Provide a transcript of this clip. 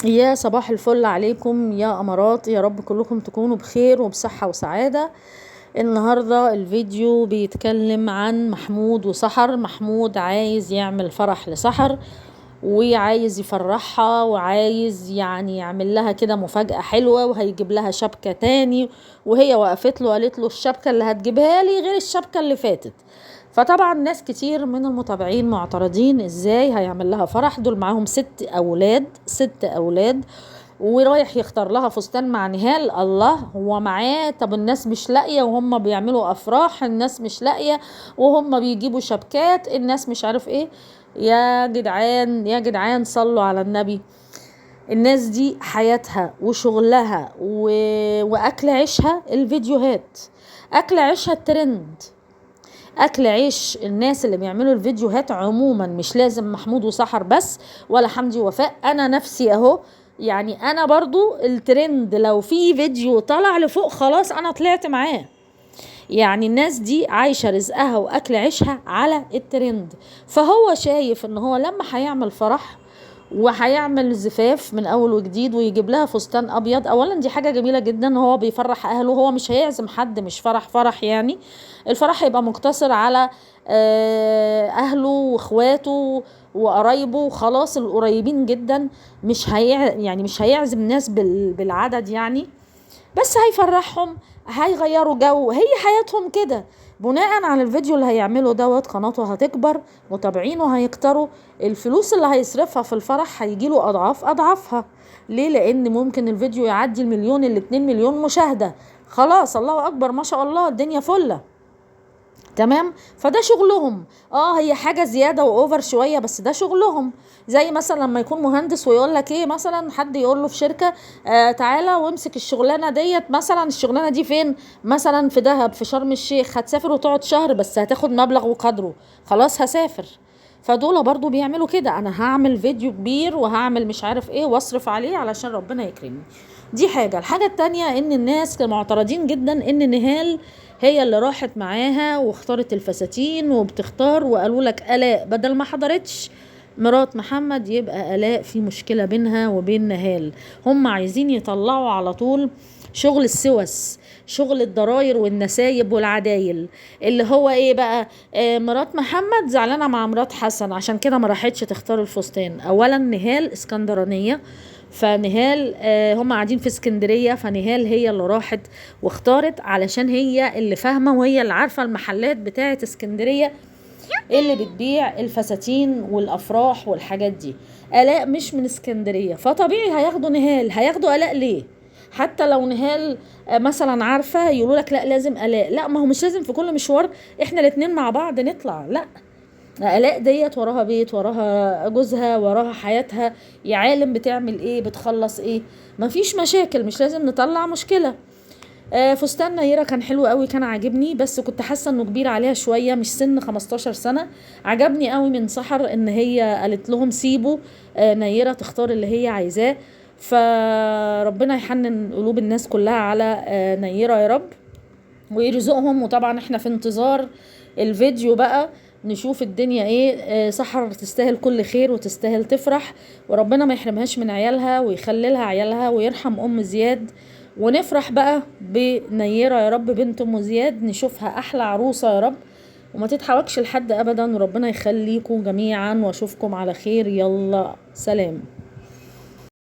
يا صباح الفل عليكم يا أمارات، يا رب كلكم تكونوا بخير وبصحة وسعادة. النهاردة الفيديو بيتكلم عن محمود وسحر. محمود عايز يعمل فرح لسحر وعايز يفرحها وعايز يعني يعمل لها كده مفاجأة حلوة، وهيجيب لها شبكة تاني. وهي وقفت له قالت له الشبكة اللي هتجيبها لي غير الشبكة اللي فاتت. فطبعا ناس كتير من المتابعين معترضين ازاي هيعمل لها فرح، دول معاهم 6 أولاد ورايح يختار لها فستان مع نهال. الله، هو معاه؟ طب الناس مش لاقيه وهم بيعملوا افراح، الناس مش لاقيه وهم بيجيبوا شبكات، الناس مش عارف ايه. يا جدعان يا جدعان، صلوا على النبي. الناس دي حياتها وشغلها واكل عيشها الفيديوهات، اكل عيشها الترند، اكل عيش الناس اللي بيعملوا الفيديوهات عموما. مش لازم محمود وسحر بس ولا حمدي ووفاء، انا نفسي اهو. يعني انا برضو الترند لو في فيديو طلع لفوق خلاص انا طلعت معاه. يعني الناس دي عايشة رزقها واكل عيشها على الترند. فهو شايف ان هو لما هيعمل فرح وهيعمل زفاف من اول وجديد ويجيب لها فستان ابيض، اولا دي حاجه جميله جدا، هو بيفرح اهله، هو مش هيعزم حد، مش فرح يعني. الفرح هيبقى مقتصر على اهله واخواته وقرايبه وخلاص، القريبين جدا. يعني مش هيعزم ناس بالعدد يعني، بس هيفرحهم، هيغيروا جو، هي حياتهم كده. بناء على الفيديو اللي هيعمله دوت قناته هتكبر، متابعينه هيكتروا، الفلوس اللي هيصرفها في الفرح هيجيله اضعاف اضعافها. ليه؟ لان ممكن الفيديو يعدي 1,000,000 ل2,000,000 مشاهدة. خلاص، الله اكبر، ما شاء الله، الدنيا فله. تمام، فده شغلهم. هي حاجة زيادة واوفر شوية، بس ده شغلهم. زي مثلا لما يكون مهندس ويقول لك ايه، مثلا حد يقول له في شركة تعالى وامسك الشغلانة ديت، مثلا الشغلانة دي فين؟ مثلا في دهب، في شرم الشيخ، هتسافر وتقعد شهر بس هتاخد مبلغ وقدره. خلاص هسافر. فدول برضو بيعملوا كده، انا هعمل فيديو كبير وهعمل مش عارف ايه واصرف عليه علشان ربنا يكرمني. دي حاجة. الحاجة التانية ان الناس كانوا معترضين جدا ان نهال هي اللي راحت معاها واختارت الفساتين وبتختار، وقالوا لك آلاء بدل ما حضرتش مرات محمد يبقى آلاء في مشكلة بينها وبين نهال. هم عايزين يطلعوا على طول شغل السوس، شغل الضراير والنسايب والعدايل. اللي هو ايه بقى؟ مرات محمد زعلانة مع مرات حسن عشان كده ما راحتش تختار الفستان. اولا نهال اسكندرانية، فنهال هم قاعدين في اسكندرية، فنهال هي اللي راحت واختارت علشان هي اللي فاهمة وهي اللي عارفة المحلات بتاعة اسكندرية اللي بتبيع الفساتين والافراح والحاجات دي. آلاء مش من اسكندرية، فطبيعي هياخدوا نهال. هياخدوا آلاء ليه؟ حتى لو نهال مثلا عارفة، يقولوا لك لا لازم آلاء. لا، ما هو مش لازم في كل مشوار احنا الاتنين مع بعض نطلع، لا. آلاء ديت وراها بيت، وراها جوزها، وراها حياتها، يا عالم بتعمل ايه، بتخلص ايه. مفيش مشاكل، مش لازم نطلع مشكلة. فستان نيرة كان حلو قوي، كان عاجبني، بس كنت حاسة انه كبير عليها شوية، مش سن 15 سنة. عجبني قوي من سحر ان هي قالت لهم سيبوا نيرة تختار اللي هي عايزاه. فربنا يحنن قلوب الناس كلها على نيرة يا رب ويرزقهم. وطبعا احنا في انتظار الفيديو بقى نشوف الدنيا ايه. سحر تستاهل كل خير وتستاهل تفرح، وربنا ما يحرمهاش من عيالها ويخلي لها عيالها ويرحم ام زياد. ونفرح بقى بنيرة يا رب بنت ام زياد، نشوفها احلى عروسة يا رب، وما تتحوكش لحد ابدا. وربنا يخليكم جميعا واشوفكم على خير. يلا سلام.